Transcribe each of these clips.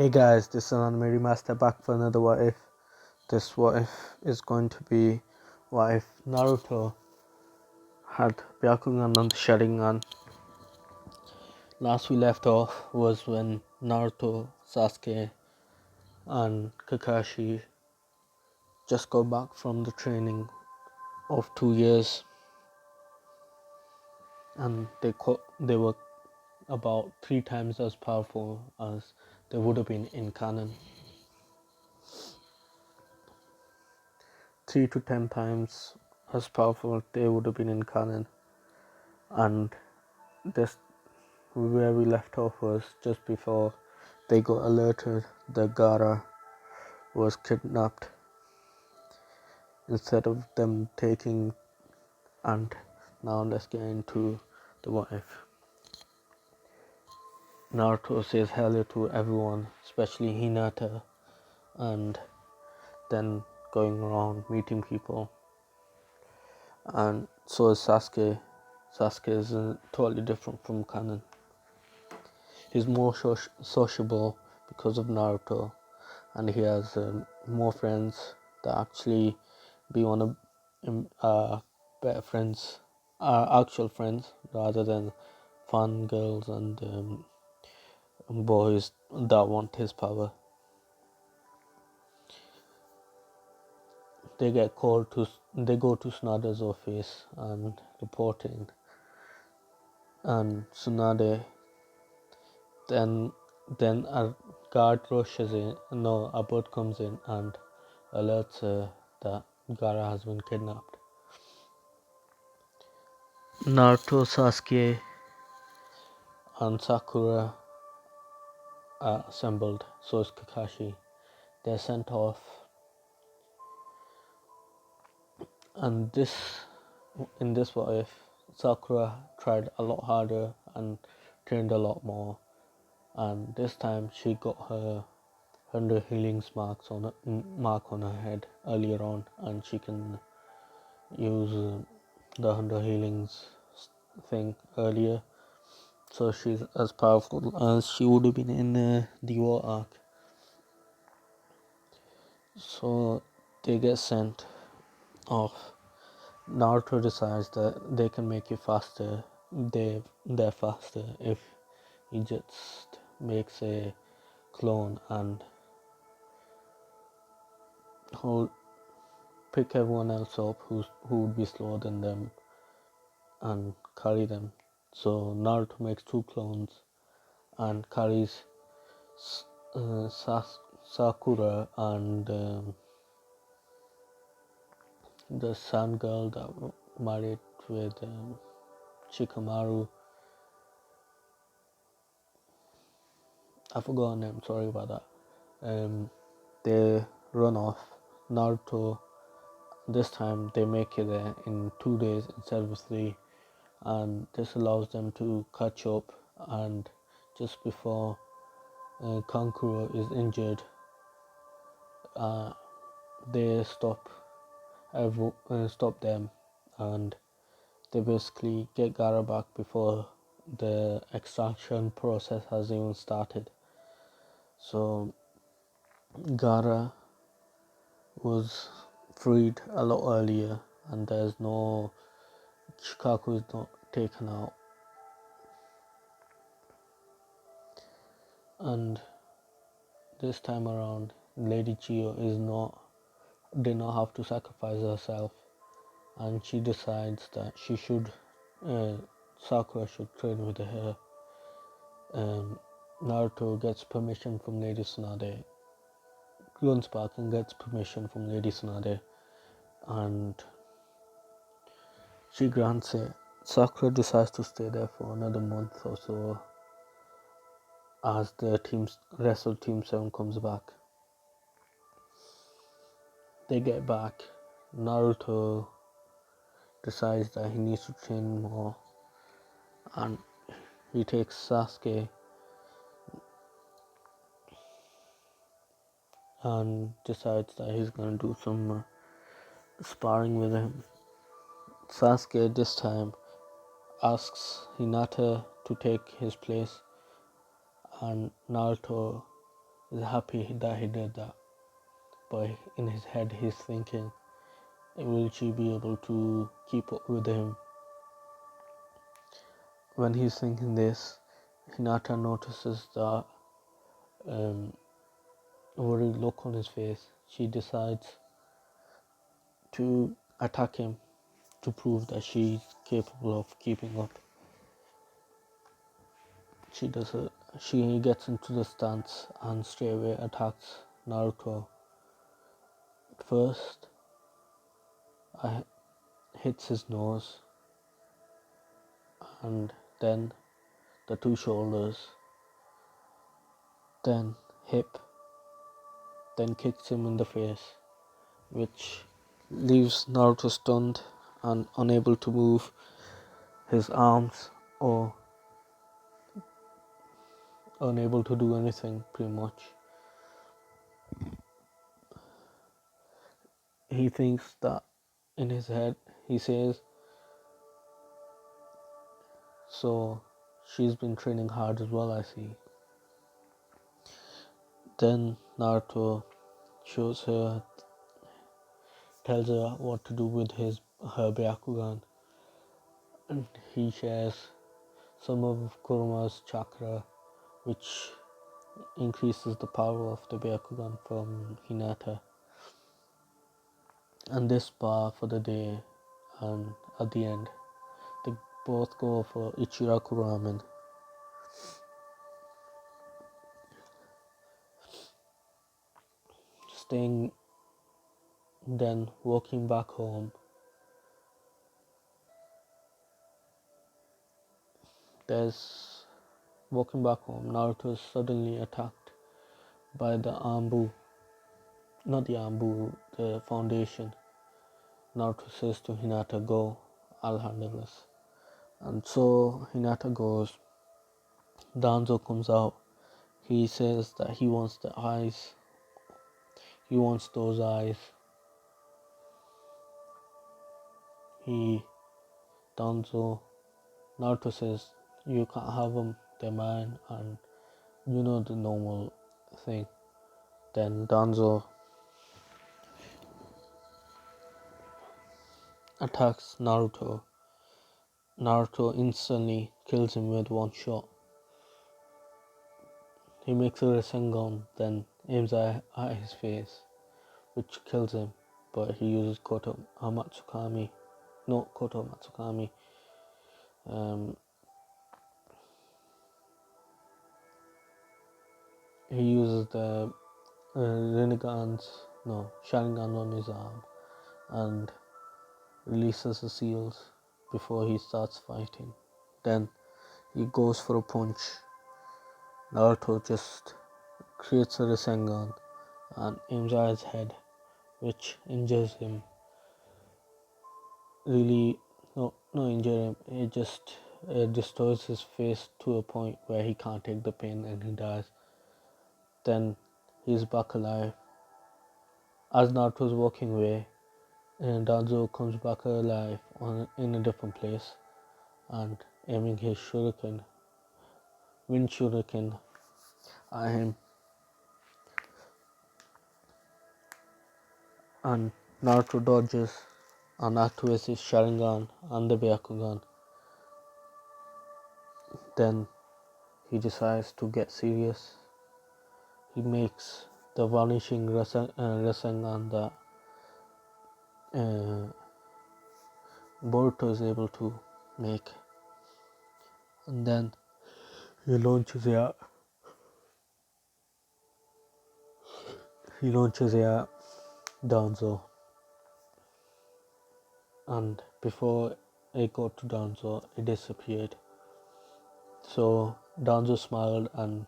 Hey guys, this is Anamiri Master back for another what if. This what if is going to be what if Naruto had byakugan and Sharingan. Last we left off was when Naruto, Sasuke and Kakashi just got back from the training of 2 years, and they were about 3 times as powerful as they would have been in canon. 3 to 10 times as powerful they would have been in canon. And this where we left off was just before they got alerted that Gaara was kidnapped. Instead of them taking, and now let's get into the what if. Naruto says hello to everyone, especially Hinata, and then going around meeting people. And so is Sasuke. Sasuke is totally different from canon. He's more sociable because of Naruto, and he has more friends that actually be one of better friends, actual friends, rather than fun girls and boys that want his power. They go to Tsunade's office and reporting, and Tsunade then a guard rushes in. No, a bird comes in and alerts her that Gaara has been kidnapped. Naruto, Sasuke, and Sakura are assembled. So is Kakashi. They're sent off, and in this what if, Sakura tried a lot harder and trained a lot more, and this time she got her 100 healings mark on her head earlier on, and she can use the 100 healings thing earlier, so she's as powerful as she would have been in the war arc. So they get sent off. Naruto decides that they can make it faster. They're faster if he just makes a clone and hold pick everyone else up who would be slower than them and carry them. So Naruto makes 2 clones and carries Sakura and the sun girl that married with Shikamaru. I forgot her name, sorry about that. They run off. Naruto, this time they make it there in 2 days instead of 3, and this allows them to catch up. And just before Kankuro is injured, they stop them, and they basically get Gaara back before the extraction process has even started. So Gaara was freed a lot earlier, and there's no Shikaku is not taken out, and this time around Lady Chio did not have to sacrifice herself, and she decides that Sakura should train with her. Naruto gets permission from Lady Tsunade, runs back and gets permission from Lady Tsunade, and she grants it. Sakura decides to stay there for another month or so as the rest of Team 7 comes back. They get back. Naruto decides that he needs to train more, and he takes Sasuke and decides that he's going to do some sparring with him. Sasuke this time asks Hinata to take his place, and Naruto is happy that he did that. But in his head, he's thinking, will she be able to keep up with him? When he's thinking this, Hinata notices that worried look on his face. She decides to attack him to prove that she's capable of keeping up. She does it. She gets into the stance and straight away attacks Naruto. First, hits his nose, and then the two shoulders, then hip, then kicks him in the face, which leaves Naruto stunned and unable to move his arms or unable to do anything pretty much. He thinks that in his head, he says, so she's been training hard as well, I see. Then Naruto shows her, tells her what to do with her byakugan, and he shares some of Kuruma's chakra, which increases the power of the byakugan from Hinata. And this bar for the day, and at the end, they both go for Ichiraku ramen. Then walking back home, Naruto is suddenly attacked by the foundation. Naruto says to Hinata, go, I'll handle this. And so Hinata goes. Danzo comes out. He says that he wants the eyes. He wants those eyes. Naruto says, you can't have them, they're mine, and you know the normal thing. Then Danzo attacks Naruto. Naruto instantly kills him with one shot. He makes a Rasengan, then aims at his face, which kills him, but he uses Koto Matsukami. He uses the Sharingan on his arm and releases the seals before he starts fighting. Then he goes for a punch. Naruto just creates a Rasengan and aims at his head, which injures him. It just destroys his face to a point where he can't take the pain and he dies. Then he's back alive. As Naruto's walking away, Danzo comes back alive in a different place and aiming his wind shuriken at him. And Naruto dodges and activates his Sharingan and the byakugan. Then he decides to get serious. He makes the vanishing Rasengan that Boruto is able to make, and then he launches it at Danzo, and before it got to Danzo, it disappeared. So Danzo smiled and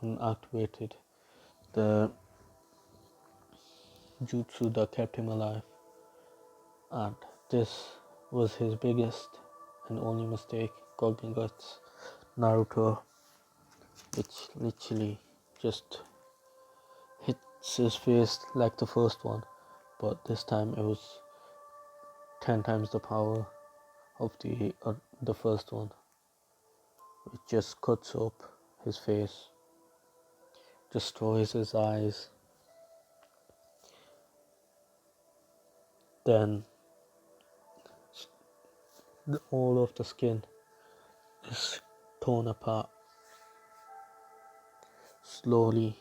unactivated the jutsu that kept him alive, and this was his biggest and only mistake. Gogen Guts Naruto, which literally just hits his face like the first one, but this time it was 10 times the power of the first one. It just cuts up his face, destroys his eyes. Then all of the skin is torn apart slowly.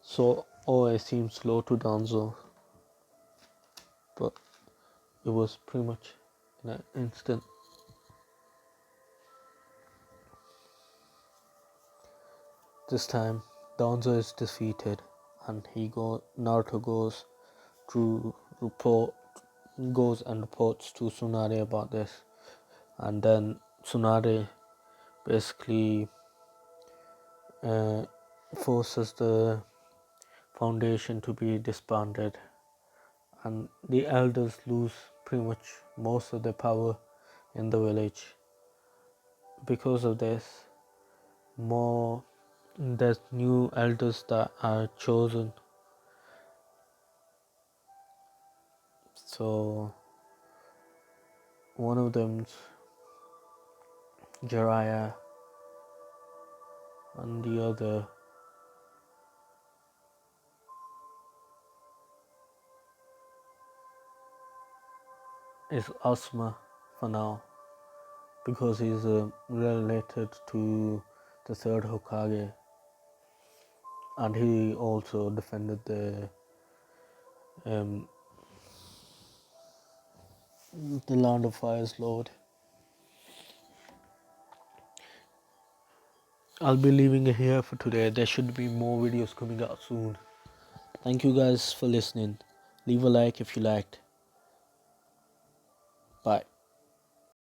So it seems slow to Danzo, but it was pretty much in an instant. This time, Danzo is defeated, and Naruto goes and reports to Tsunade about this, and then Tsunade basically forces the foundation to be disbanded, and the elders lose pretty much most of their power in the village. Because of this, there's new elders that are chosen. So one of them's Jiraiya, and the other is Asuma for now, because he's related to the third Hokage, and he also defended um, the Land of Fire's Lord. I'll be leaving it here for today. There should be more videos coming out soon. Thank you guys for listening. Leave a like if you liked.